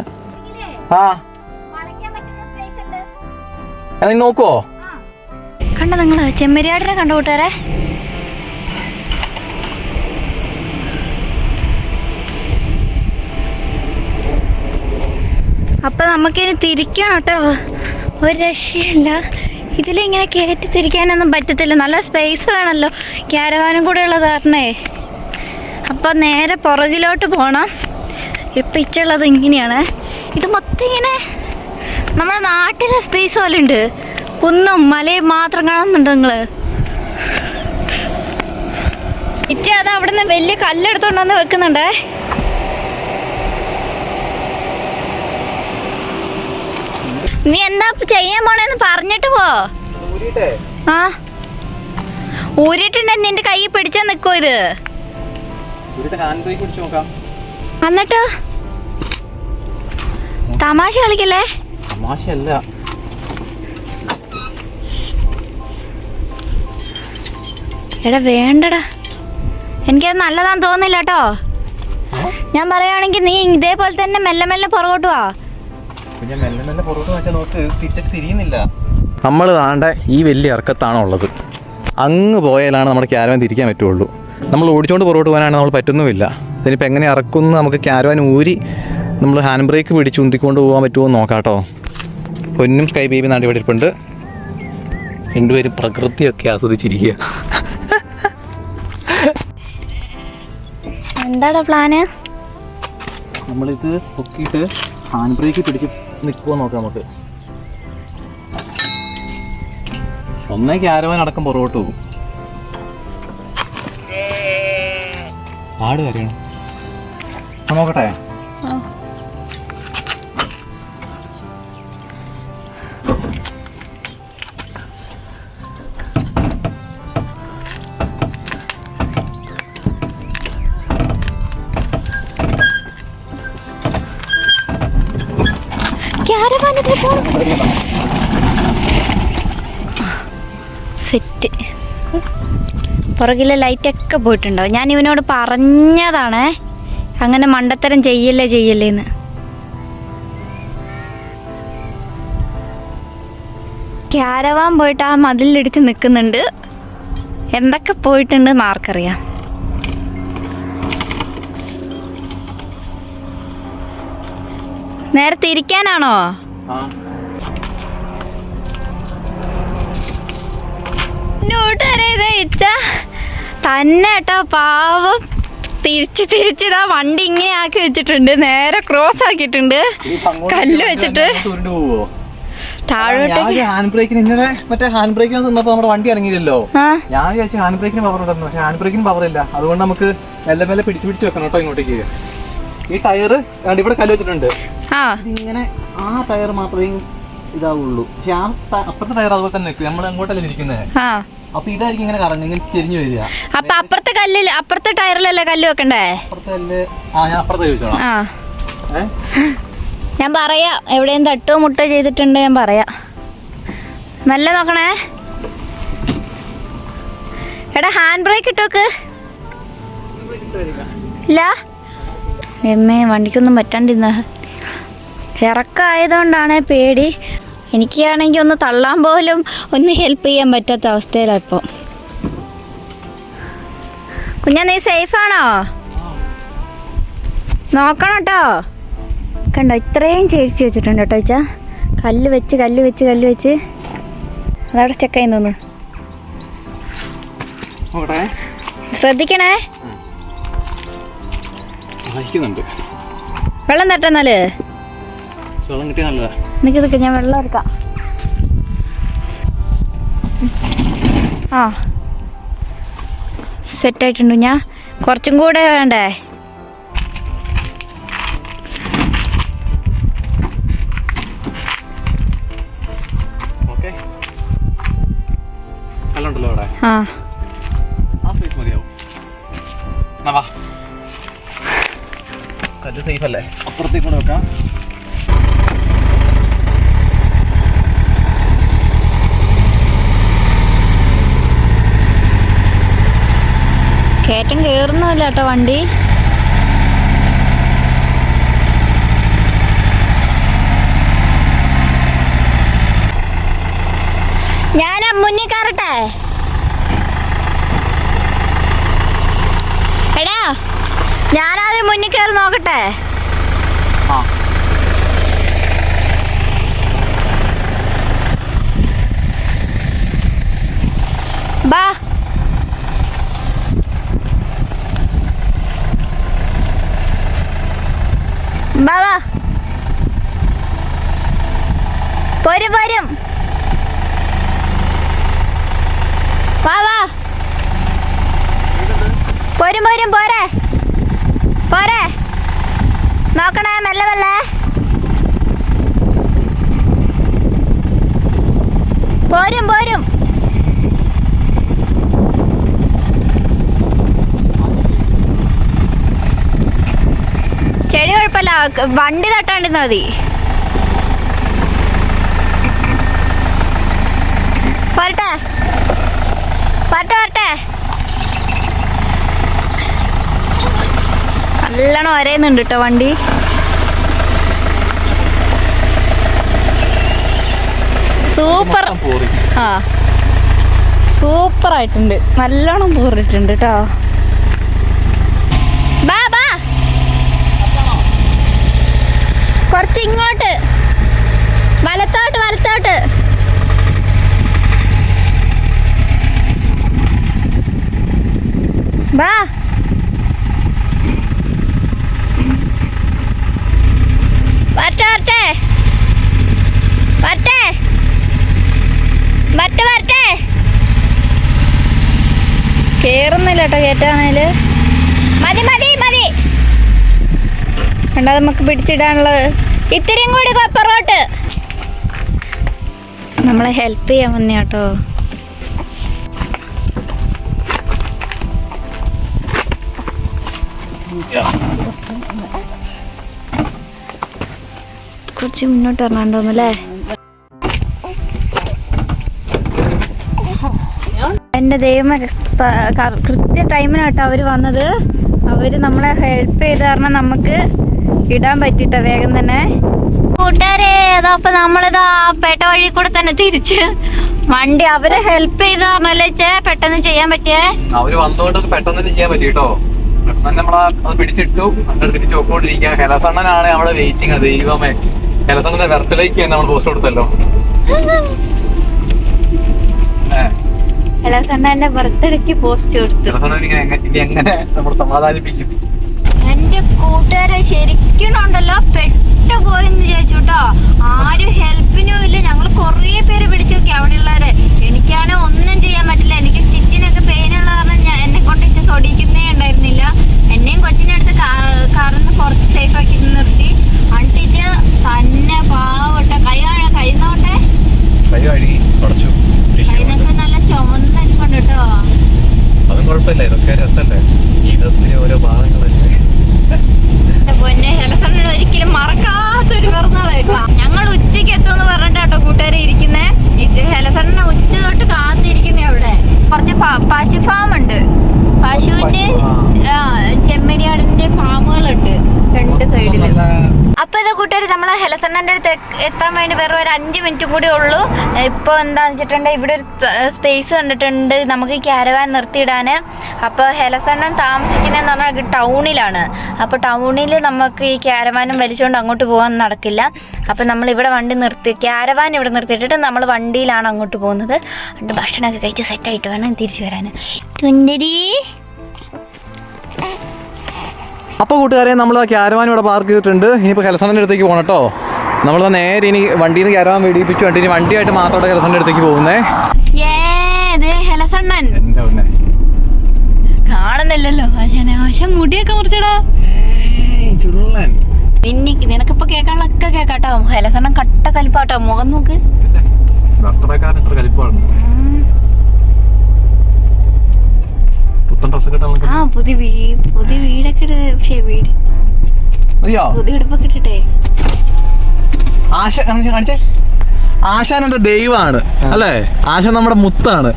ആ നീ നോക്കുവോ? കണ്ടോ നിങ്ങള് ചെമ്മരിയാടിനെ കണ്ടു കൂട്ടുകാരെ. അപ്പൊ നമുക്കിനി തിരിക്കണം കേട്ടോ. ഒരു രക്ഷയില്ല. ഇതിലിങ്ങനെ കയറ്റി തിരിക്കാനൊന്നും പറ്റത്തില്ല. നല്ല സ്പേസ് വേണമല്ലോ, ക്യാരവാനും കൂടെ ഉള്ള കാരണേ. അപ്പം നേരെ പുറകിലോട്ട് പോകണം. ഇപ്പം ഇച്ചുള്ളത് ഇങ്ങനെയാണ്. ഇത് മൊത്തം ഇങ്ങനെ നമ്മുടെ നാട്ടിലെ സ്പേസ് പോലെ ഉണ്ട്. കുന്നും മലയും മാത്രം കാണുന്നുണ്ടോ നിങ്ങൾ? ഇച്ച അത് അവിടെ നിന്ന് വലിയ കല്ലെടുത്തോണ്ടെന്ന് വെക്കുന്നുണ്ടേ. നീ എന്താ ചെയ്യാൻ പോണേന്ന് പറഞ്ഞിട്ട് പോ. ആ ഊരിട്ടുണ്ടെ നിന്റെ കൈ പിടിച്ചാ നിക്കോ ഇത്? എന്നിട്ടോ തമാശ കളിക്കല്ലേ? തമാശയല്ല. എടാ വേണ്ടടാ, എനിക്കത് നല്ലതാന്ന് തോന്നില്ല കേട്ടോ. ഞാൻ പറയുകയാണെങ്കിൽ നീ ഇതേപോലെ തന്നെ മെല്ലെ മെല്ലെ പുറകോട്ട് വാ. മെല്ലെ മെല്ലെ പുറകോട്ട് നോക്കി. തിരിച്ചിട്ട് തിരിയുന്നില്ല. നമ്മൾ താണ്ട ഈ വലിയ ഇറക്കത്താണ് ഉള്ളത്. അങ്ങ് പോയാലാണ് നമ്മുടെ ക്യാരവാൻ തിരിക്കാൻ പറ്റുള്ളൂ. നമ്മൾ ഓടിച്ചുകൊണ്ട് പുറകോട്ട് പോകാനാണ് നമ്മൾ പറ്റുന്നുമില്ല. ഇതിനിപ്പോൾ എങ്ങനെ ഇറക്കുന്നു നമുക്ക് ക്യാരവാൻ ഊരി നമ്മൾ ഹാൻഡ് ബ്രേക്ക് പിടിച്ച് ഉന്തിക്കൊണ്ട് പോകാൻ പറ്റുമോ എന്ന് നോക്കാം കേട്ടോ. പൊന്നും സ്കൈ ബേബി നാണ്ടി ഇവിടെ ഇരിപ്പുണ്ട്. രണ്ടുപേരും പ്രകൃതിയൊക്കെ ആസ്വദിച്ചിരിക്കുക. എന്താടാ പ്ലാന്? നമ്മളിത് പൊക്കിയിട്ട് ഹാൻഡ് ബ്രേക്ക് പിടിച്ച് നിൽക്കുമോ നോക്കാം നമുക്ക്. ഒന്നേ ക്യാരവാൻ അടക്കം പുറകോട്ട് പോകും. ആട് കാര്യമാണ് നോക്കട്ടെ. സെറ്റ്. പുറകിലെ ലൈറ്റൊക്കെ പോയിട്ടുണ്ടാവും. ഞാൻ ഇവനോട് പറഞ്ഞതാണേ അങ്ങനെ മണ്ടത്തരം ചെയ്യല്ലേന്ന്. ക്യാരവാൻ പോയിട്ട് ആ മതിലിടിച്ച് നിൽക്കുന്നുണ്ട്. എന്തൊക്കെ പോയിട്ടുണ്ടെന്ന് ആർക്കറിയാം. നേരെ തിരിക്കാനാണോ? തന്നെ കേട്ടോ പാവം തിരിച്ചിതാ വണ്ടി ഇങ്ങനെ ആക്കി വെച്ചിട്ടുണ്ട്. നേരെ ക്രോസ് ആക്കിയിട്ടുണ്ട് കല്ല് വെച്ചിട്ട് താഴോട്ട്. ഹാൻഡ് ബ്രേക്കിന് ഇന്നലെ മറ്റേ ഹാൻഡ് ബ്രേക്കിന് നിന്നപ്പോ നമ്മുടെ വണ്ടി ഇറങ്ങിയില്ലല്ലോ. ഞാൻ വിചാരിച്ചു ഹാൻഡ് ബ്രേക്കിന് പവർ ഉണ്ടെന്ന്. പക്ഷെ ഹാൻഡ് ബ്രേക്കിന് പവർ ഇല്ല. അതുകൊണ്ട് നമുക്ക് മെല്ലെ മെല്ലെ പിടിച്ച് വെക്കണം കേട്ടോ ഇങ്ങോട്ടേക്ക്. ഈ ടയറ് ഇവിടെ കല്ല് വെച്ചിട്ടുണ്ട്. ഇതിങ്ങനെ ആ ടയർ മാത്രമേ ഇതാവുള്ളൂ. പക്ഷെ ആ അപ്പുറത്തെ ടയർ അതുപോലെ തന്നെ നിൽക്കും. നമ്മൾ അങ്ങോട്ടല്ലേ ഇരിക്കുന്നത്. അപ്പൊ ഇതായിരിക്കും ഇങ്ങനെ കറങ്ങി ഇങ്ങനെ ചെരിഞ്ഞു വരിക. അപ്പൊ അപ്പുറത്തെ ടയറിലല്ലേ കല്ല് വെക്കണ്ടേ? ഞാൻ അപ്പുറത്തെ ചോദിച്ചോളാം. ഞാൻ പറയാം എവിടെയും തട്ടോ മുട്ടോ ചെയ്തിട്ടുണ്ട്. ഞാൻ പറയാം. മെല്ലെ നോക്കണേ. എടാ ഹാൻഡ് ബ്രേക്ക് ഇട്ടോക്ക്. ഇല്ല എമ്മേ വണ്ടിക്കൊന്നും പറ്റാണ്ടിരുന്ന. ഇറക്കമായതുകൊണ്ടാണ് പേടി. എനിക്കാണെങ്കിൽ ഒന്ന് തള്ളാൻ പോലും ഒന്ന് ഹെൽപ്പ് ചെയ്യാൻ പറ്റാത്ത അവസ്ഥയിലാണ് ഇപ്പോൾ. കുഞ്ഞാ നീ സേഫാണോ? നോക്കണം കേട്ടോ. കണ്ടോ ഇത്രയും ചേരിച്ച് വെച്ചിട്ടുണ്ട് കേട്ടോ വെച്ചാ. കല്ല് വെച്ച് അതവിടെ സ്റ്റക്കായി തോന്നുന്നു. ശ്രദ്ധിക്കണേ. വെള്ളം തട്ടെന്നാല് നിൽക്ക് ഞാൻ വെള്ളം എടുക്കാം. സെറ്റായിട്ടുണ്ട്. ഞാൻ കുറച്ചും കൂടെ വേണ്ടേ? സേഫ് അല്ലേ? അപ്പുറത്തേക്ക് കൂടെ വെക്കാം. കയറ്റം കയറുന്നില്ല കേട്ടോ വണ്ടി. ഞാൻ മുന്നിൽ കയറട്ടെ? എടാ ഞാനാദ്യം മുന്നിൽ കയറി നോക്കട്ടെ. ബാ ബാബാ പോരും വാ പോരെ നോക്കണേ. മെല്ലെ പോരും. ചെടി കുഴപ്പമില്ല, വണ്ടി തട്ടാണ്ടിരുന്നാ മതി. വരട്ടെ നല്ലോണം വരയുന്നുണ്ട് കേട്ടോ വണ്ടി. സൂപ്പർ. ആ സൂപ്പറായിട്ടുണ്ട്, നല്ലോണം പൂറിട്ടുണ്ട് കേട്ടോ. ബാ ബാ കുറച്ച് ഇങ്ങോട്ട്, വലത്തോട്ട് വലത്തോട്ട്. ബാ വരട്ടെ വരട്ടെ വരട്ടെ വരട്ടെ വരട്ടെ. കേറുന്നില്ല കേട്ടോ കയറ്റാണേല്. മതി മതി മതി, കണ്ടാ നമുക്ക് പിടിച്ചിടാനുള്ളത്. ഇത്തിരിയും കൂടി കൊപ്പറോട്ട്. നമ്മളെ ഹെൽപ്പ് ചെയ്യാൻ വന്ന കേട്ടോ. കുറച്ച് മുന്നോട്ട് ഇറങ്ങാൻ തോന്നുന്നല്ലേ. എൻ്റെ ദൈവമേ, കൃത്യ ടൈമിനാട്ടോ അവർ വന്നത്. അവർ നമ്മളെ ഹെൽപ്പ് ചെയ്ത് കാരണം നമുക്ക് ഇടാൻ പറ്റിട്ടോ വേഗം തന്നെ. കൂട്ടുകാരെ, അതപ്പോൾ നമ്മളിതാ പേട്ട വഴി കൂടെ തന്നെ തിരിച്ച് വണ്ടി അവരെ ഹെൽപ്പ് ചെയ്ത് പറഞ്ഞല്ലേ ചേ പെട്ടെന്ന് ചെയ്യാൻ പറ്റിയേ. അവര് വന്നുകൊണ്ട് പെട്ടെന്ന് തന്നെ ചെയ്യാൻ പറ്റിട്ടോ. പെട്ടെന്ന് നമ്മളത് പിടിച്ചിട്ടു, അങ്ങനെ തിരിച്ചു പോയിക്കൊണ്ടിരിക്കുക. ഹെലസണ്ണനാണ് നമ്മുടെ വെയിറ്റിംഗ്. ദൈവമേ, ഹെലസണ്ണന്റെ ബർത്ത്ഡേക്ക് തന്നെ നമ്മൾ പോസ്റ്റ് കൊടുത്തല്ലോ. ഹെലസണ്ണന്റെ ബർത്ത്ഡേക്ക് പോസ്റ്റ് കൊടുത്തു. ഇനി എങ്ങനെ നമ്മൾ സമാധാനിപ്പിക്കും? എന്റെ കൂട്ടുകാരെ ശരിക്കും ഉണ്ടല്ലോ പെട്ടുപോയെന്ന് വിചാരിച്ചു കേട്ടോ. ആരും ഹെൽപ്പിനും ഇല്ല. ഞങ്ങൾ കുറേ പേര് വിളിച്ചു നോക്കി അവിടെയുള്ളവരെ. എനിക്കാണെങ്കിൽ ഒന്നും ചെയ്യാൻ പറ്റില്ല. എനിക്ക് സ്റ്റിച്ചിനൊക്കെ പെയിനുള്ള കാരണം എന്നെ കൊണ്ട് തൊടിക്കുന്നേ ഉണ്ടായിരുന്നില്ല. എന്നെയും കൊച്ചിൻ്റെ അടുത്ത് കാറിന്ന് കുറച്ച് സേഫ് ആക്കി നിർത്തി. അണ്ടിച്ച് തന്നെ പാവട്ടെ കൈ നോട്ടെ, കൈനൊക്കെ നല്ല ചുമന്നിരിപ്പുണ്ട് കേട്ടോ. അതും കുഴപ്പമില്ല, ഇതൊക്കെ രസമല്ലേ, ജീവിതത്തിലെ ഓരോ ഭാഗങ്ങളല്ലേ. പൊന്നെ ഹെലസണ്ണൻ ഒരിക്കലും മറക്കാത്തൊരു പിറന്നാളായിരിക്കും. ഞങ്ങൾ ഉച്ചയ്ക്ക് എത്തുമെന്ന് പറഞ്ഞിട്ടാട്ടോ കൂട്ടുകാരെ ഇരിക്കുന്നേ. ഇത് ഹെലസണ്ണ ഉച്ച തൊട്ട് കാത്തിരിക്കുന്നേ. അവിടെ കുറച്ച് പശു ഫാം ഉണ്ട്. പശുവിന്റെ ചെമ്മരിയാടിന്റെ ഫാമുകളുണ്ട് രണ്ട് സൈഡില്. അപ്പൊ ഇത് കൂട്ടുകാർ നമ്മളെ ഹെലസണ്ണന്റെ അടുത്ത് എത്താൻ വേണ്ടി വെറും ഒരു 5 മിനിറ്റ് കൂടി ഉള്ളൂ. ഇപ്പൊ എന്താന്ന് വെച്ചിട്ടുണ്ടെങ്കിൽ ഇവിടെ ഒരു സ്പേസ് കണ്ടിട്ടുണ്ട് നമുക്ക് ക്യാരവാൻ നിർത്തിയിടാന്. അപ്പോൾ ഹെലസണ്ണൻ താമസിക്കുന്നതെന്ന് പറഞ്ഞാൽ ടൗണിലാണ്. അപ്പോൾ ടൗണിൽ നമുക്ക് ഈ ക്യാരവാനും വലിച്ചുകൊണ്ട് അങ്ങോട്ട് പോകാൻ നടക്കില്ല. അപ്പം നമ്മൾ ഇവിടെ വണ്ടി ക്യാരവാൻ ഇവിടെ നിർത്തിയിട്ടിട്ട് നമ്മൾ വണ്ടിയിലാണ് അങ്ങോട്ട് പോകുന്നത്. അതുകൊണ്ട് ഭക്ഷണമൊക്കെ കഴിച്ച് സെറ്റായിട്ട് വേണം തിരിച്ചു വരാൻ. തുന്നരി. അപ്പോൾ കൂട്ടുകാരെ, നമ്മൾ ആ ക്യാരവാൻ ഇവിടെ പാർക്ക് ചെയ്തിട്ടുണ്ട്. ഇനിയിപ്പോൾ ഹെലസണ്ണൻ്റെ അടുത്തേക്ക് പോകണം കേട്ടോ. നമ്മൾ നേരെ ഇനി വണ്ടിയിൽ നിന്ന് ക്യാരവാൻ വെടിയിപ്പിച്ചു കണ്ടിട്ട് ഇനി വണ്ടിയായിട്ട് മാത്രം ഹെലസണ്ണൻ്റെ അടുത്തേക്ക് പോകുന്നേ. ഹെലസണ്ണൻ കാണുന്നില്ലല്ലോ. ആശം മുടിയൊക്കെ മുറിച്ചടാ. നിനക്കിപ്പോ കേൾക്കാനുള്ളൊക്കെ കേക്കാട്ടോ. ഹെലസണ്ണൻ കട്ട കലിപ്പാട്ടോ. മുഖം നോക്ക്. ആ പുതിയ വീടൊക്കെ വീട് പുതിയ ഉടുപ്പൊക്കെ ഇട്ടിട്ടേ. ആശാൻ എന്റെ ദൈവമാണ് അല്ലേ. ആശാൻ നമ്മുടെ മുത്താണ്.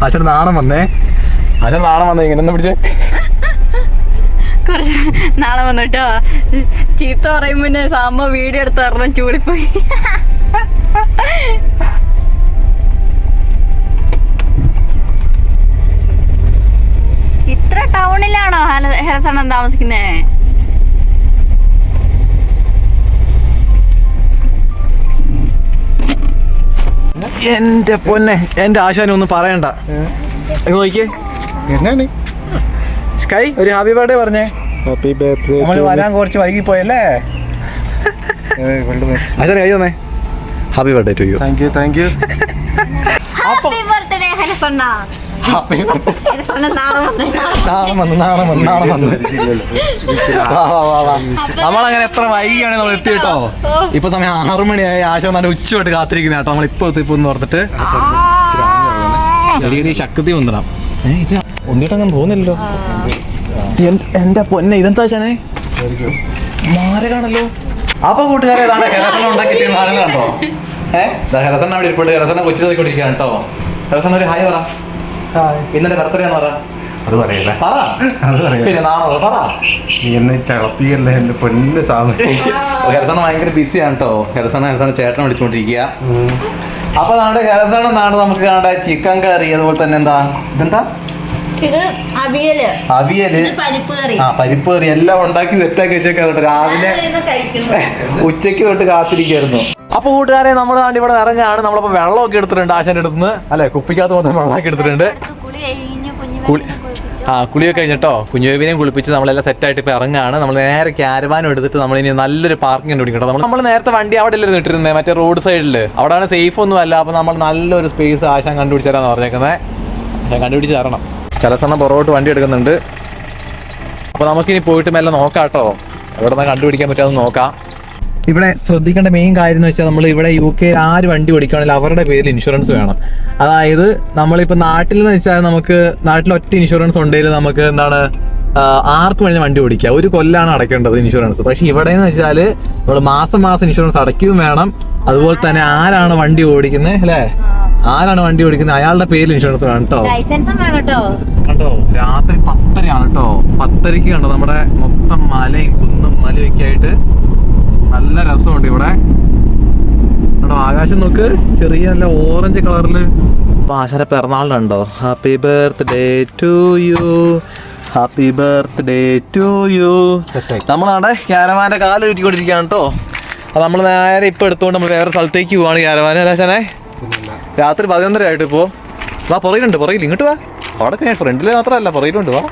ആശാൻ നാണം വന്നേ. ആശാൻ നാണം വന്നേ. ഇങ്ങനെ പിടിച്ചേ. കുറച്ച് നാളെ വന്നു കേട്ടോ. ചീത്ത പറയും മുന്നേ സാമ്പ വീഡിയോ എടുത്ത് പറഞ്ഞ ചൂളിപ്പോയി. ഇത്ര ടൗണിലാണോ ഹെലസണ്ണൻ താമസിക്കുന്നേ? എന്റെ പൊന്നെ, എന്റെ ആശാനും ഒന്നും പറയണ്ട. നോക്കിയേ, സ്കൈ ഒരു ഹാപ്പി ബർത്ത്ഡേ പറഞ്ഞേ. Happy birthday. നമ്മൾ വരാൻ കുറച്ച് വൈകി പോയല്ലേ. ആശാൻ കൈ തന്നേ. Happy birthday to you. Thank you thank you. Happy birthday ഹെലസണ്ണ. നമ്മളങ്ങനെ എത്ര വൈകിയാണ് നമ്മൾ എത്തി കേട്ടോ. ഇപ്പൊ സമയം 6 മണിയായി. ആശ നല്ല ഉച്ചമായിട്ട് കാത്തിരിക്കുന്ന കേട്ടോ. നമ്മളിപ്പോ എത്തിപ്പോന്ന് ഓർത്തിട്ട് ശക്തി ഒന്നിടാം. ഇത് ഒന്നിട്ടങ്ങനെ തോന്നില്ലല്ലോ. എന്റെ പൊന്നെ, ഇതെന്താ വെച്ചാനേ മാരകാണല്ലോ. അപ്പൊ കൂട്ടുകാരെ, ഹെലസണ്ണ ഉണ്ടാക്കിയിട്ട് കണ്ടോ. ഹെലസണ്ണ അവിടെ ഇരിപ്പുണ്ട്. ഹെലസണ്ണ കൊച്ചിൽ നോക്കിക്കൊണ്ടിരിക്കുകയാണ് കേട്ടോ. ഹെലസണ്ണ ഒരു ഹായ് പറ. ഇന്നലെ ബർത്ത്ഡേ എന്ന് പറ. അത് പറയല്ലേ പറ. അത് പറയാം. പിന്നെ നാണോ പറ. നീ എന്നെ ചളപ്പിക്കല്ലേ എന്റെ പൊന്ന് സാമി. ഹെലസണ ഭയങ്കര ബിസിയാണ് കേട്ടോ. ഹെലസണ ചേട്ടനെ വിളിച്ചുകൊണ്ടിരിക്കുക. അപ്പൊ നമ്മുടെ ഹെലസണ നാട് നമുക്ക് കാണേണ്ട ചിക്കൻ കറി, അതുപോലെ തന്നെ ഇതെന്താ ഇത് അവിയല്, അവിയല്, പരിപ്പ് കറി, പരിപ്പ് കറി എല്ലാം ഉണ്ടാക്കി സെറ്റാക്കി വെച്ചേക്കാറുണ്ട്. രാവിലെ ഉച്ചയ്ക്ക് തൊട്ട് കാത്തിരിക്കായിരുന്നു. അപ്പൊ കൂട്ടുകാരെ നമ്മൾ ഇവിടെ ഇറങ്ങാണ്. നമ്മളിപ്പോ വെള്ളമൊക്കെ എടുത്തിട്ടുണ്ട് ആശാന്റെ അടുത്തുനിന്ന്, അല്ലെ കുപ്പിക്കകത്ത് മൊത്തം വെള്ളമൊക്കെ എടുത്തിട്ടുണ്ട്. കുളിയൊക്കെ കഴിഞ്ഞിട്ടോ കുഞ്ഞുബേബിനെയും കുളിപ്പിച്ച് നമ്മളെല്ലാം സെറ്റായിട്ട് ഇപ്പൊ ഇറങ്ങാണ്. നമ്മൾ നേരെ ക്യാരവാനും എടുത്തിട്ട് നമ്മൾ ഇനി നല്ലൊരു പാർക്കിംഗ് കണ്ടുപിടിക്കണം. നമ്മൾ നേരത്തെ വണ്ടി അവിടെ അല്ലേ ഇട്ടിരുന്നത്, മറ്റേ റോഡ് സൈഡിൽ. അവിടെയാണ് സേഫ് ഒന്നും അല്ല. അപ്പൊ നമ്മൾ നല്ലൊരു സ്പേസ് ആശാൻ കണ്ടുപിടിച്ചാരാന്ന് പറഞ്ഞേക്കുന്നത്. ഞാൻ കണ്ടുപിടിച്ച് തരണം. ചില പുറകോട്ട് വണ്ടി എടുക്കുന്നുണ്ട്. അപ്പൊ നമുക്കിനി പോയിട്ട് മെല്ലെ നോക്കാം കേട്ടോ, എവിടെ നിന്ന് കണ്ടുപിടിക്കാൻ പറ്റുമെന്ന് നോക്കാം. ഇവിടെ ശ്രദ്ധിക്കേണ്ട മെയിൻ കാര്യം എന്ന് വെച്ചാൽ നമ്മൾ ഇവിടെ UK ആര് വണ്ടി ഓടിക്കുകയാണെങ്കിൽ അവരുടെ പേരിൽ ഇൻഷുറൻസ് വേണം. അതായത് നമ്മളിപ്പോൾ നാട്ടിൽ എന്ന് വെച്ചാൽ നമുക്ക് നാട്ടിൽ ഒറ്റ ഇൻഷുറൻസ് ഉണ്ടെങ്കിൽ നമുക്ക് ആർക്കും വേണമെങ്കിൽ വണ്ടി ഓടിക്കുക, 1 കൊല്ലാണ് അടയ്ക്കേണ്ടത് ഇൻഷുറൻസ്. പക്ഷെ ഇവിടെ എന്ന് വെച്ചാൽ നമ്മൾ മാസം ഇൻഷുറൻസ് അടയ്ക്കുകയും വേണം. അതുപോലെ തന്നെ ആരാണ് വണ്ടി ഓടിക്കുന്നത്, അല്ലേ, ആരാണ് വണ്ടി ഓടിക്കുന്നത് അയാളുടെ പേരിൽ ഇൻഷുറൻസ് വേണം കേട്ടോ. കണ്ടോ രാത്രി 10:30 കേട്ടോ. 10:30 കണ്ടോ നമ്മുടെ മൊത്തം മലയും കുന്നും മലയും ഒക്കെ ആയിട്ട് നല്ല രസമുണ്ട് ഇവിടെ. കേട്ടോ ആകാശം നോക്ക്, ചെറിയ നല്ല ഓറഞ്ച് കളറില്. അപ്പൊ ആശാന്റെ പിറന്നാളുണ്ടോ. Happy birthday to you, happy birthday to you. നമ്മളാണ് ക്യാരവാന്റെ കാല് ചുറ്റിക്കൊണ്ടിരിക്കുകയാണ് കേട്ടോ. അത് നമ്മൾ നേരെ ഇപ്പൊ എടുത്തുകൊണ്ട് നമ്മൾ വേറെ സ്ഥലത്തേക്ക് പോവാണ് ക്യാരവാൻ. അല്ലേ ആശാനെ? രാത്രി 11:30 ആയിട്ട് ഇപ്പോ. വാ പുറകിലുണ്ട്, പുറകിൽ ഇങ്ങോട്ട് വാ. അവിടെ ഫ്രണ്ടില് മാത്രമല്ല പുറകിലുണ്ട് വാ.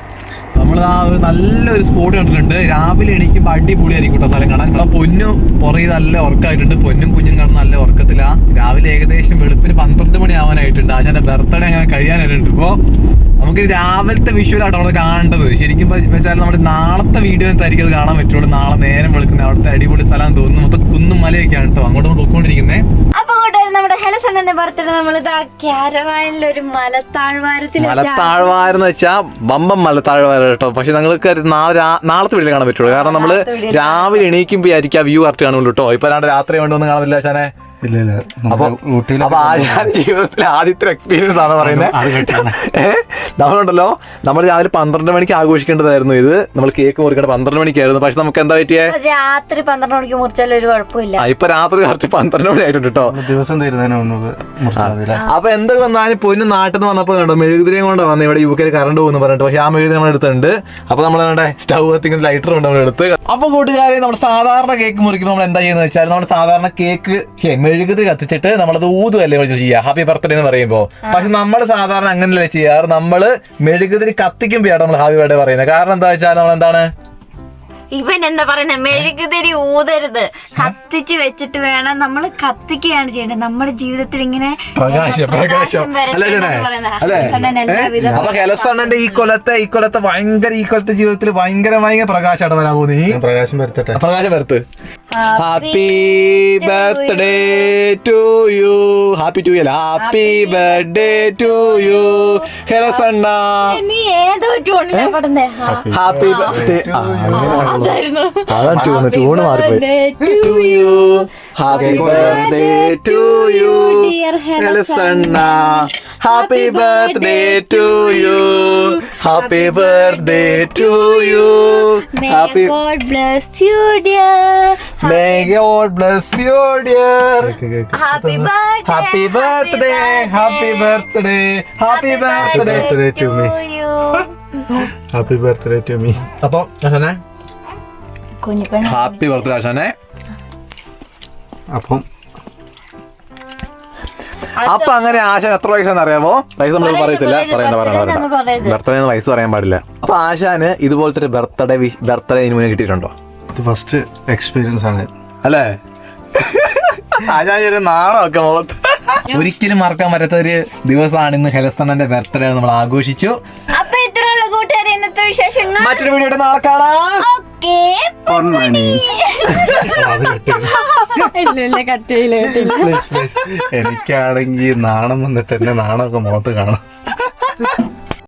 നമ്മൾ ഒരു നല്ലൊരു സ്പോട്ട് കണ്ടിട്ടുണ്ട്. രാവിലെ എണീക്കുമ്പോൾ അടിപൊളിയായിരിക്കും കേട്ടോ സ്ഥലം കാണാൻ. പൊന്നും പുറകെ നല്ല ഉറക്കമായിട്ടുണ്ട്. പൊന്നും കുഞ്ഞും കാണുന്ന നല്ല ഉറക്കത്തിലാ. രാവിലെ ഏകദേശം വെളുപ്പിന് 12 മണി ആവാനായിട്ടുണ്ട്. ആശാന്റെ ബർത്ത്ഡേ അങ്ങനെ കഴിയാനായിട്ടുണ്ട്. ഇപ്പോൾ നമുക്ക് രാവിലത്തെ വിഷ്വലാട്ടോ അവിടെ കാണേണ്ടത്. ശരിക്കും വെച്ചാൽ നമ്മുടെ നാളത്തെ വീഡിയോ ആയിരിക്കും അത് കാണാൻ പറ്റുള്ളൂ. നാളെ നേരം വെളുക്കുന്ന അവിടുത്തെ അടിപൊളി സ്ഥലം തോന്നുന്നു. മൊത്തം കുന്നും മലയൊക്കെയാണ് കേട്ടോ അങ്ങോട്ട് നമ്മൾ പൊക്കോണ്ടിരിക്കുന്നത്. അപ്പൊ നമ്മുടെ ഹെലസണ്ണന്റെ ബർത്ത്ഡേ നമ്മളിതാ ക്യാരവാനിലൊരു മലത്താഴ്വാരെന്ന് വെച്ചാ ബമ്പം മലത്താഴ്വാര കേട്ടോ. പക്ഷെ നിങ്ങൾക്ക് നാളത്തെ വീട്ടിൽ കാണാൻ പറ്റുള്ളൂ. കാരണം നമ്മള് രാവിലെ എണീക്കുമ്പോ ആയിരിക്കും ആ വ്യൂ ആർട്ട് കാണുള്ളൂ കേട്ടോ. ഇപ്പൊ രാത്രി കൊണ്ടൊന്നും കാണാൻ പറ്റില്ല ആശാനെ. അപ്പൊ ജീവിതത്തിലെ ആദ്യത്തെ എക്സ്പീരിയൻസ് ആണ് പറയുന്നത്. നമ്മളുണ്ടല്ലോ നമ്മൾ രാവിലെ 12 മണിക്ക് ആഘോഷിക്കേണ്ടതായിരുന്നു ഇത്. നമ്മൾ കേക്ക് മുറിക്കേണ്ട 12 മണിക്കായിരുന്നു. പക്ഷെ നമുക്ക് എന്താ പറ്റിയേ, രാത്രി 12 മണിക്ക് മുറിച്ചാൽ ഒരു കുഴപ്പമില്ല. ഇപ്പൊ രാത്രി കറക്റ്റ് 12 മണി ആയിട്ടുണ്ട് കേട്ടോ. ദിവസം അപ്പൊ എന്തൊക്കെ വന്നാലും പൊന്നു നാട്ടിൽ നിന്ന് വന്നപ്പോ കണ്ടോ മെഴുകുതിരിയും കൊണ്ടോ വന്നത്. ഇവിടെ UK കറണ്ട് പോകുന്നു പറഞ്ഞിട്ട്. പക്ഷെ ആ മെഴുകുതിരി നമ്മൾ എടുത്തിട്ടുണ്ട്. അപ്പൊ നമ്മൾ സ്റ്റൗ കത്തിക്കുന്ന ലൈറ്റർ ഉണ്ട് നമ്മൾ എടുത്ത്. അപ്പൊ കൂട്ടുകാരെ നമ്മൾ സാധാരണ കേക്ക് മുറിക്കുമ്പോൾ നമ്മൾ എന്താ ചെയ്യുന്നത് വെച്ചാൽ നമ്മൾ സാധാരണ കേക്ക് മെഴുകുതിരി കത്തിച്ചിട്ട് നമ്മളത് ഊതുമല്ലേ ചെയ്യുക ഹാപ്പി ബർത്ത്ഡേ എന്ന് പറയുമ്പോൾ. പക്ഷെ നമ്മൾ സാധാരണ അങ്ങനെയല്ലേ ചെയ്യാറ്. നമ്മള് മെഴുകുതിരി കത്തിക്കുമ്പോഴാണ് നമ്മൾ ഹാപ്പി ബർത്ത്ഡേ പറയുന്നത്. കാരണം എന്താ വെച്ചാൽ നമ്മൾ എന്താണ് ഇവൻ എന്താ പറയുന്നത്, മെഴുകുതിരി ഊതരുത്, കത്തിച്ച് വെച്ചിട്ട് വേണം. നമ്മൾ കത്തിക്കുകയാണ് ചെയ്യേണ്ടത്. നമ്മുടെ ജീവിതത്തിൽ ഇങ്ങനെ പ്രകാശം അല്ലേ. അപ്പൊ ഹെലസണ്ണന്റെ ഈ കൊല്ലത്തെ ഭയങ്കര ഈ കൊല്ലത്തെ ജീവിതത്തിൽ ഭയങ്കര പ്രകാശമാണ് വരാൻ പോകുന്നത്. പ്രകാശം വരുത്തട്ടെ, പ്രകാശം വരുത്ത്. Happy birthday to you, happy to you അല്ല, ഹാപ്പി ബർത്ത്ഡേ ടു യു ഹെലസണ്ണ. നീ ഏതോ ട്യൂണിലാ പാടുന്നേ. ഹാപ്പി ബർത്ത്ഡേ അതാണ് ട്യൂണ് മാറിപ്പോയി. To you, happy birthday to you ഹെലസണ്ണ, happy birthday to you, happy birthday to you. May God bless you dear. May God bless you dear. Happy birthday. Happy birthday. Happy birthday. Happy birthday to me. you. Happy birthday to me. അപ്പൊ ആശാനെ കുഞ്ഞിപ്പൻ ഹാപ്പി ബർത്ത്ഡേ ആശാനെ. അപ്പം അപ്പൊ അങ്ങനെ ആശാൻ എത്ര വയസ്സാന്ന് അറിയാമോ? വയസ്സ് നമ്മൾ പറയത്തില്ല, പറയണ്ട ബർത്ത്ഡേ വയസ്സ് പറയാൻ പാടില്ല. അപ്പൊ ആശാന് ഇതുപോലത്തെ ഒരു ബർത്ത്ഡേ ഇതിന് മുന്നേ കിട്ടിയിട്ടുണ്ടോ? ഇത് ഫസ്റ്റ് എക്സ്പീരിയൻസ് ആണ് അല്ലേ? ആശാൻ ഒരു നാണമൊക്കെ മുഖത്ത്. ഒരിക്കലും മറക്കാൻ പറ്റാത്ത ഒരു ദിവസമാണ് ഇന്ന് ഹെലസണ്ണന്റെ ബർത്ത്ഡേ നമ്മൾ ആഘോഷിച്ചു. അപ്പൊ ഇത്രയുള്ള കൂട്ടുകാരെ ഇന്നത്തെ വിശേഷങ്ങൾ. മറ്റൊരു വീഡിയോ നാളെ കാണാം. എനിക്കാണെങ്കിൽ നാണം വന്നിട്ട് എന്റെ നാണമൊക്കെ മുഖത്ത് കാണാം.